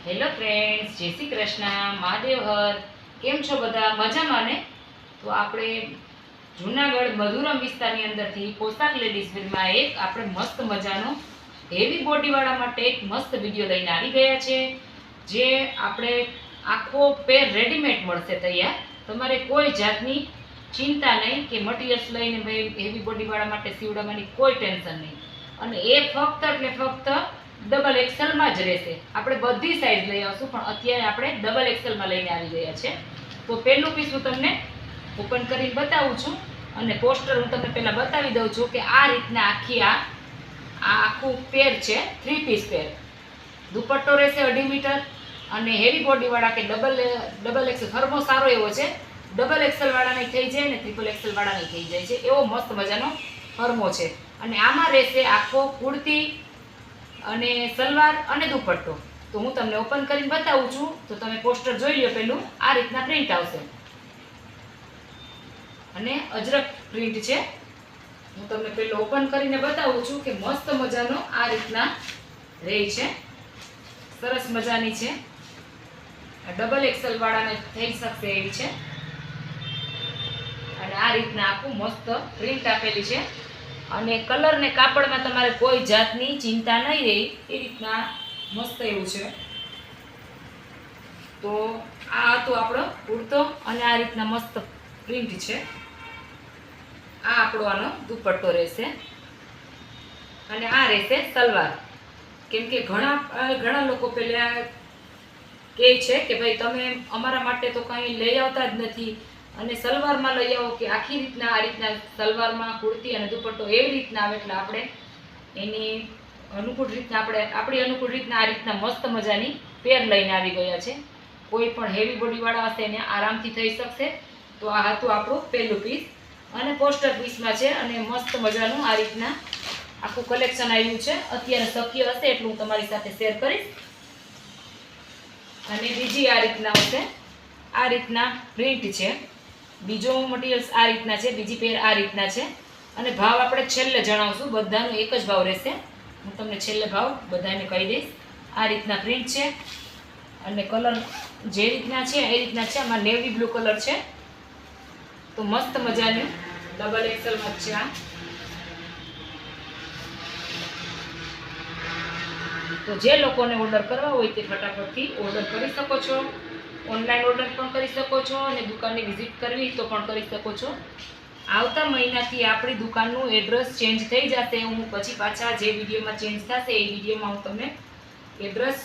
Hello friends, જય શ્રી કૃષ્ણ, મહાદેવ હર. કેમ છો બધા? મજામાં ને? તો આપણે જૂનાગઢ મધુરમ વિસ્તારની અંદરથી પોશાક લેડીઝ વેરમાં એક આપણે મસ્ત મજાનો હેવી બોડીવાળા માટે એક મસ્ત વિડીયો લઈને આવી ગયા છે. જે આપણે આખો પેર રેડીમેડ મળશે તૈયાર. તમારે કોઈ જાતની ચિંતા નહીં કે મટીરિયલ્સ લઈને ભાઈ હેવી બોડીવાળા માટે સીવડાવવાની કોઈ ટેન્શન નહીં. અને એ ફક્ત એટલે ફક્ત ડબલ એક્સેલમાં જ રહેશે. આપણે બધી સાઈઝ લઈ આવશું, પણ અત્યારે આપણે ડબલ એક્સેલમાં લઈને આવી ગયા છે. તો પહેલું પીસ હું તમને ઓપન કરીને બતાવું છું, અને પોસ્ટર હું તમને પહેલાં બતાવી દઉં છું કે આ રીતના આ આખું પેર છે, 3 પીસ પેર. દુપટ્ટો રહેશે 2.5 મીટર, અને હેવી બોડીવાળા કે ડબલ એક્સેલ ફરમો સારો એવો છે. ડબલ એક્સેલ વાળાની થઈ જાય ને ટ્રિપલ એક્સેલ વાળાની થઈ જાય છે, એવો મસ્ત મજાનો ફરમો છે. અને આમાં રહેશે આખો કુર્તી અને સલવાર અને દુપટ્ટો. તો હું તમને ઓપન કરીને બતાવું છું, તો તમે પોસ્ટર જોઈ લો. પેલું આ રીતના પ્રિન્ટ આવશે અને અજરક પ્રિન્ટ છે. હું તમને પેલું ઓપન કરીને બતાવું છું કે મસ્ત મજાનો આ રીતના રહે છે, સરસ મજાની છે. ડબલ એક્સેલ વાળાને થઈ શકશે એવી છે. અને આ રીતના આખું મસ્ત પ્રિન્ટ આપેલી છે. અને કલર ને કાપડમાં તમારે કોઈ જાતની ચિંતા નહીં રહે, એ રીતના મસ્ત એવું છે. તો આ હતો આપણો કુર્તો, અને આ રીતના મસ્ત પ્રિન્ટ છે. આ આપણો આનો દુપટ્ટો રહેશે, અને આ રહેશે સલવાર. કેમ કે ઘણા લોકો પેલા કહે છે કે ભાઈ તમે અમારા માટે તો કંઈ લઈ આવતા જ નથી, અને સલવારમાં લઈ આવો, કે આખી રીતના આ રીતના સલવારમાં કુર્તી અને દુપટ્ટો એવી રીતના આવે. એટલે આપણે એની અનુકૂળ રીતના આપણી અનુકૂળ રીતના આ રીતના મસ્ત મજાની પેર લઈને આવી ગયા છે. કોઈ પણ હેવી બોડીવાળા હશે એને આરામથી થઈ શકશે. તો આ હતું આપણું પહેલું પીસ, અને પોસ્ટર પીસમાં છે. અને મસ્ત મજાનું આ રીતના આખું કલેક્શન આવ્યું છે. અત્યારે શક્ય હશે એટલું હું તમારી સાથે શેર કરીશ. અને બીજી આ રીતના હશે, આ રીતના પ્રિન્ટ છે. બીજો મટીરિયલ્સ આ રીતના છે, બીજી પેર આ રીતના છે. અને ભાવ આપણે છેલ્લે જણાવશું, બધાનો એક જ ભાવ રહેશે. હું તમને છેલ્લે ભાવ બધાને કહી દઈશ. આ રીતના પ્રિન્ટ છે, અને કલર જે રીતના છે એ રીતના છે. આમાં નેવી બ્લુ કલર છે. તો મસ્ત મજાનું ડબલ એક્સેલમાં છે આ. તો જે લોકોને ઓર્ડર કરવા હોય તે ફટાફટથી ઓર્ડર કરી શકો છો. ઓનલાઈન ઓર્ડર પણ કરી શકો છો, અને દુકાનની વિઝિટ કરવી તો પણ કરી શકો છો. આવતા મહિનાથી આપણી દુકાનનું એડ્રેસ ચેન્જ થઈ જશે. હું પછી પાછા જે વિડીયોમાં ચેન્જ થશે એ વિડીયોમાં હું તમને એડ્રેસ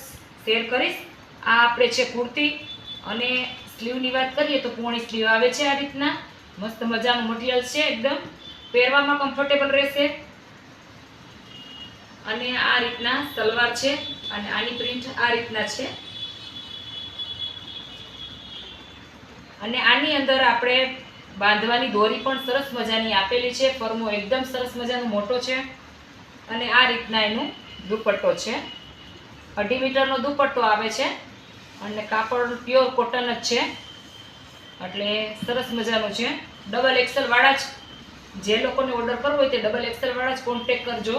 શેર કરીશ. આ આપણે છે કુર્તી, અને સ્લીવની વાત કરીએ તો પૂર્ણી સ્લીવ આવે છે. આ રીતના મસ્ત મજાનું મટીરિયલ છે, એકદમ પહેરવામાં કમ્ફર્ટેબલ રહેશે. અને આ રીતના સલવાર છે, અને આની પ્રિન્ટ આ રીતના છે. અને આની અંદર આપણે બાંધવાની દોરી પણ સરસ મજાની આપેલી છે. ફરમો એકદમ સરસ મજાનો મોટો છે. અને આ રીતના એનું દુપટ્ટો છે. 2.5 મીટરનો દુપટ્ટો આવે છે, અને કાપડ પ્યોર કોટન જ છે. એટલે સરસ મજાનું છે. ડબલ એક્સેલ વાળા જ જે લોકોને ઓર્ડર કરવો હોય તે ડબલ એક્સેલ વાળા જ કોન્ટેક્ટ કરજો,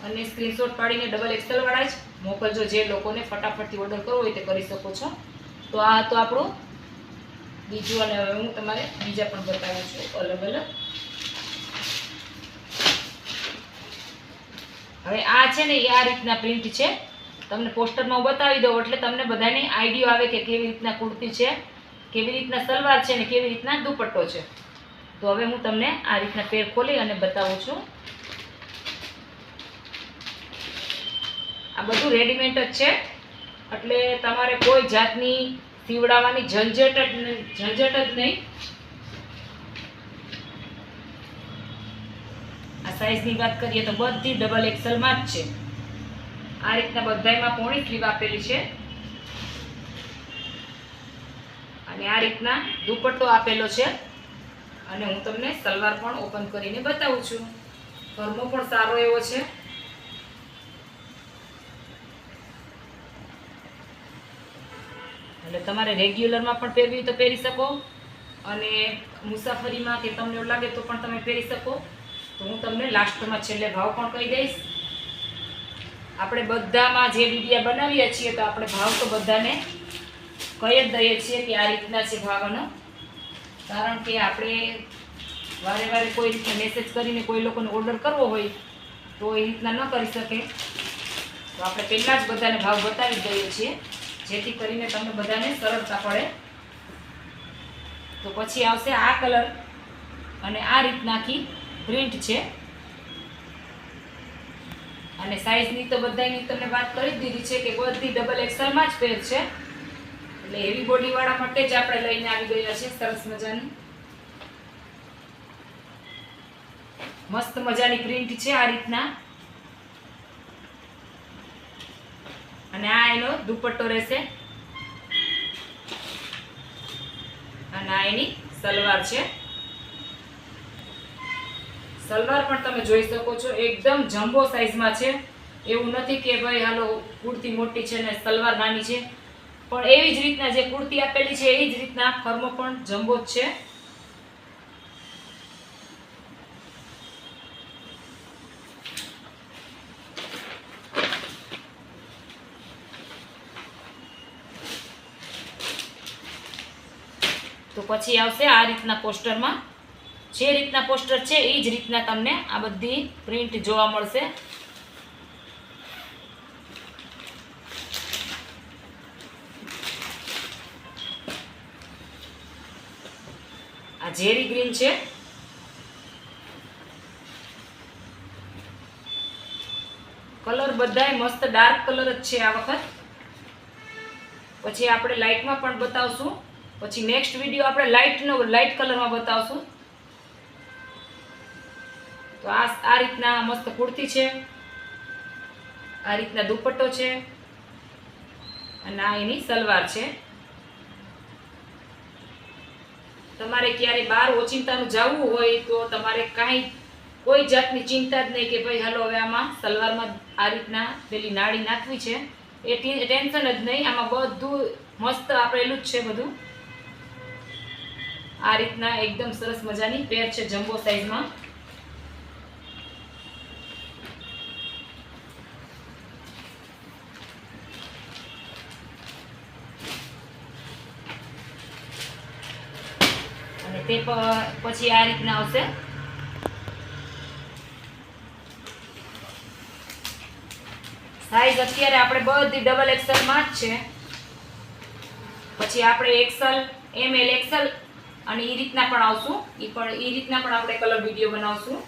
અને સ્ક્રીનશોટ પાડીને ડબલ એક્સેલ વાળા જ મોકલજો. જે લોકોને ફટાફટથી ઓર્ડર કરવો હોય તે કરી શકો છો. તો આ હતું આપણું બીજું, અને હવે હું તમારે બીજા પણ બતાવું છું અલગ અલગ. હવે આ છે ને એ આ રીતના પ્રિન્ટ છે. તમને પોસ્ટરમાં હું બતાવી દઉં એટલે તમને બધાને આઈડિયા આવે કે કેવી રીતના કુર્તી છે, કેવી રીતના સલવાર છે, ને કેવી રીતના દુપટ્ટો છે. તો હવે હું તમને આ રીતના પેર ખોલી અને બતાવું છું. આ બધું રેડીમેડ જ છે, એટલે તમારે કોઈ જાતની સીવડાવવાની ઝંઝટ જ નહીં. આ સાઈઝની વાત કરીએ તો બધી ડબલ એક્સેલમાં જ છે. આ રીતના બધાયમાં પૂર્ણી સ્લીવ આપેલી છે, અને આ રીતના દુપટ્ટો આપેલો છે. અને હું તમને સલવાર પણ ઓપન કરીને બતાવું છું. ફરમો પણ સારો એવો છે. એટલે તમારે રેગ્યુલરમાં પણ પહેરવી હોય તો પહેરી શકો, અને મુસાફરીમાં કે તમને એવું લાગે તો પણ તમે પહેરી શકો. તો હું તમને લાસ્ટમાં છેલ્લે ભાવ પણ કહી દઈશ. આપણે બધામાં જે વિડીયા બનાવીએ છીએ તો આપણે ભાવ તો બધાને કહી જ દઈએ છીએ કે આ રીતના છે ભાવનો, કારણ કે આપણે વારે વારે કોઈ રીતે મેસેજ કરીને કોઈ લોકોને ઓર્ડર કરવો હોય તો એ રીતના ન કરી શકે, તો આપણે પહેલાં જ બધાને ભાવ બતાવી દઈએ છીએ જેથી કરીને તમને બધાને સરળતા પડે. તો પછી આવશે આ કલર અને આ રીતના આખી પ્રિન્ટ છે, અને સાઈઝની તો બધાની તમને વાત કરી જ દીધી છે કે બધી ડબલ એક્સેલમાં જ પેર છે, એટલે હેવી બોડીવાળા માટે જ આપણે લઈને આવી ગયા છે. સરસ મજાની મસ્ત મજાની પ્રિન્ટ છે આ રીતના, અને આ એનો દુપટ્ટો રહેશે અને આ એની સલવાર છે. સલવાર પણ તમે જોઈ શકો છો એકદમ જમ્બો સાઈઝમાં છે, એવું નથી કે ભાઈ હાલો કુર્તી મોટી છે ને સલવાર નાની છે, પણ એવી જ રીતના જે કુર્તી આપેલી છે એ જ રીતના ફર્મો પણ જમ્બો જ છે. તો પછી આવશે આ રીતના પોસ્ટરમાં, જે રીતના પોસ્ટર છે એ જ રીતના તમને આ બધી પ્રિન્ટ જોવા મળશે. આ ઝેરી ગ્રીન છે, કલર બધાય મસ્ત ડાર્ક કલર જ છે આ વખત. પછી આપણે લાઇટમાં પણ બતાવશું, પછી નેક્સ્ટ વિડીયો આપણે લાઇટ કલરમાં બતાવશું. તો આ રીતના મસ્ત કુર્તી છે, આ રીતના દુપટ્ટો છે અને આ એની સલવાર છે. તમારે ક્યારે બહાર ઓચિંતાનું જવું હોય તો તમારે કોઈ જાતની ચિંતા જ નહીં કે ભાઈ હાલો હવે આમાં સલવારમાં આ રીતના પેલી નાળી નાખવી છે, એ ટેન્શન જ નહીં. આમાં બધું મસ્ત આપેલું જ છે બધું. આ રીતના એકદમ સરસ મજાની પેર છે જમ્બો સાઈઝમાં. અને તે પછી આ રીતના આવશે. સાઈઝ અત્યારે આપણે બધી ડબલ એક્સેલમાં જ છે, પછી આપણે એક્સેલ, ML, એક્સેલ અને એ રીતના પણ આવશું, એ રીતના પણ આપણે કલર વિડીયો બનાવશું.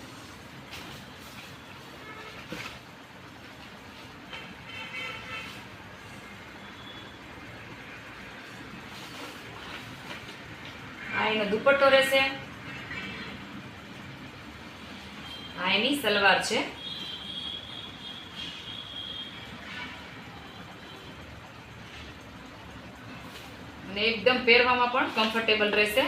આ એનો દુપટ્ટો રહેશે, આ એની સલવાર છે. અને એકદમ પહેરવામાં પણ કમ્ફર્ટેબલ રહેશે.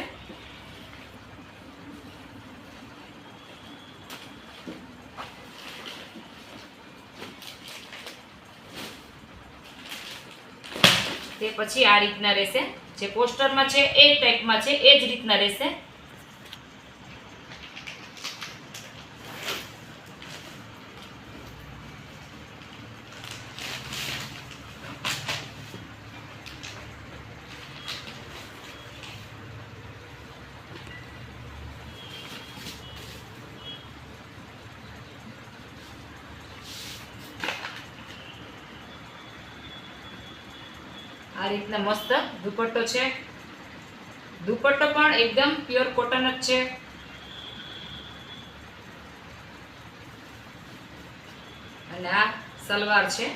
તે પછી આ રીતના રહેશે, જે પોસ્ટરમાં છે એ ટાઈપમાં છે એ જ રીતના રહેશે. આ રીતના મસ્ત દુપટ્ટો છે, દુપટ્ટો પણ એકદમ પ્યોર કોટન જ છે. અને આ સલવાર છે.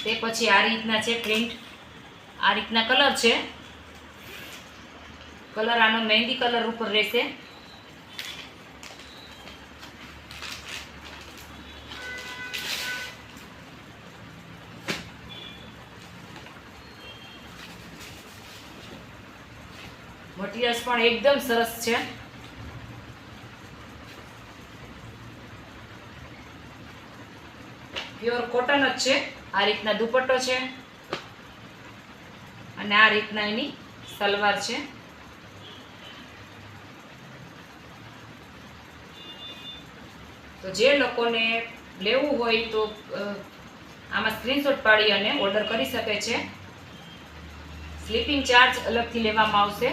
તે પછી આ રીતના છે પ્રિન્ટ, આ રીતના કલર છે. કલર આનો મહેંદી કલર ઉપર રહેશે. મટીરિયલ્સ પણ એકદમ સરસ છે. પ્યોર કોટન જ છે. આ રીતના દુપટ્ટો છે અને આ રીતના એની સલવાર છે. તો જે લોકોને લેવું હોય તો આમાં સ્ક્રીનશોટ પાડી અને ઓર્ડર કરી શકે છે. સ્લીપિંગ ચાર્જ અલગથી લેવામાં આવશે.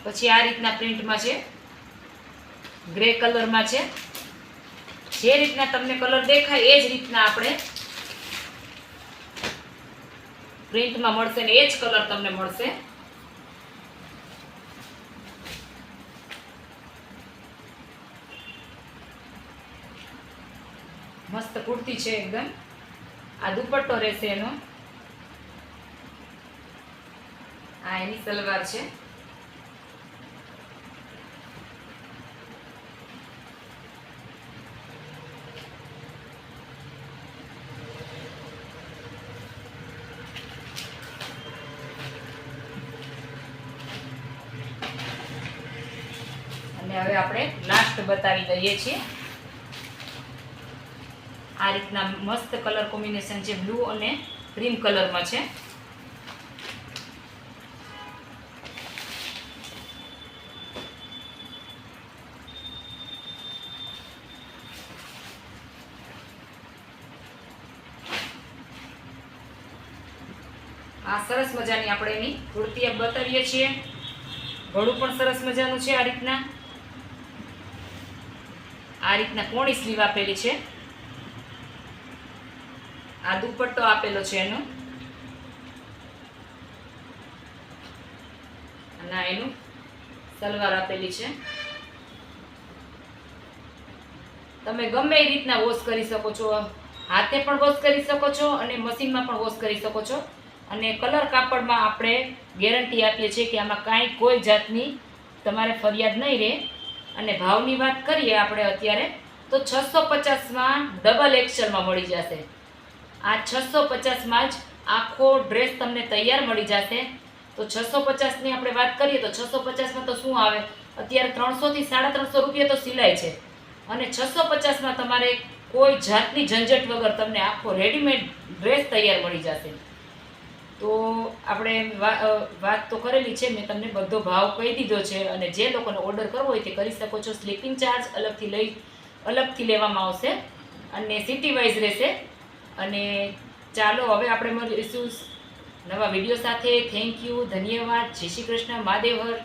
પછી આ રીતના પ્રિન્ટમાં છે, ગ્રે કલરમાં છે. જે રીતના તમને કલર દેખાય એ જ રીતના આપણે પ્રિન્ટમાં મળશે ને એ જ કલર તમને મળશે. મસ્ત કુર્તી છે એકદમ. આ દુપટ્ટો રહેશે એનો. આ એની સલવાર છે. અને હવે આપણે લાસ્ટ બતાવી દઈએ છીએ. આ રીતના મસ્ત કલર કોમ્બિનેશન છે, બ્લુ અને ક્રીમ કલરમાં છે. આ સરસ મજાની આપણે એની કુર્તી બતાવીએ છીએ. ગળું પણ સરસ મજાનું છે. આ રીતના કોણી સ્લીવ આપેલી છે. આ દુપટ્ટો આપેલો છે એનો. અને એનું સલવાર આપેલી છે. તમે ગમે એ રીતના વોશ કરી શકો છો. હાથે પણ વોશ કરી શકો છો અને મશીનમાં પણ વોશ કરી શકો છો. અને કલર કાપડમાં આપણે ગેરંટી આપીએ છીએ કે આમાં કાંઈ કોઈ જાતની તમારે ફરિયાદ નહીં રહે. અને ભાવની વાત કરીએ આપણે અત્યારે તો 650માં ડબલ એક્સેલમાં મળી જશે. આ 650માં જ આખો ડ્રેસ તમને તૈયાર મળી જશે. તો 650ની આપણે વાત કરીએ તો 650માં તો શું આવે, અત્યારે 300 થી 350 રૂપિયા તો સિલાઈ છે. અને 650માં તમારે કોઈ જાતની ઝંઝટ વગર તમને આખો રેડીમેડ ડ્રેસ તૈયાર મળી જશે. તો આપણે વાત તો કરેલી છે, મેં તમને બધો ભાવ કહી દીધો છે. અને જે લોકોને ઓર્ડર કરવો હોય તે કરી શકો છો. સ્લીપિંગ ચાર્જ અલગથી લેવામાં આવશે અને સિટી વાઇઝ રહેશે. અને ચાલો હવે આપણે મળીશું નવા વિડીયો સાથે. થેન્ક યુ, ધન્યવાદ. જય શ્રી કૃષ્ણ, મહાદેવ હર.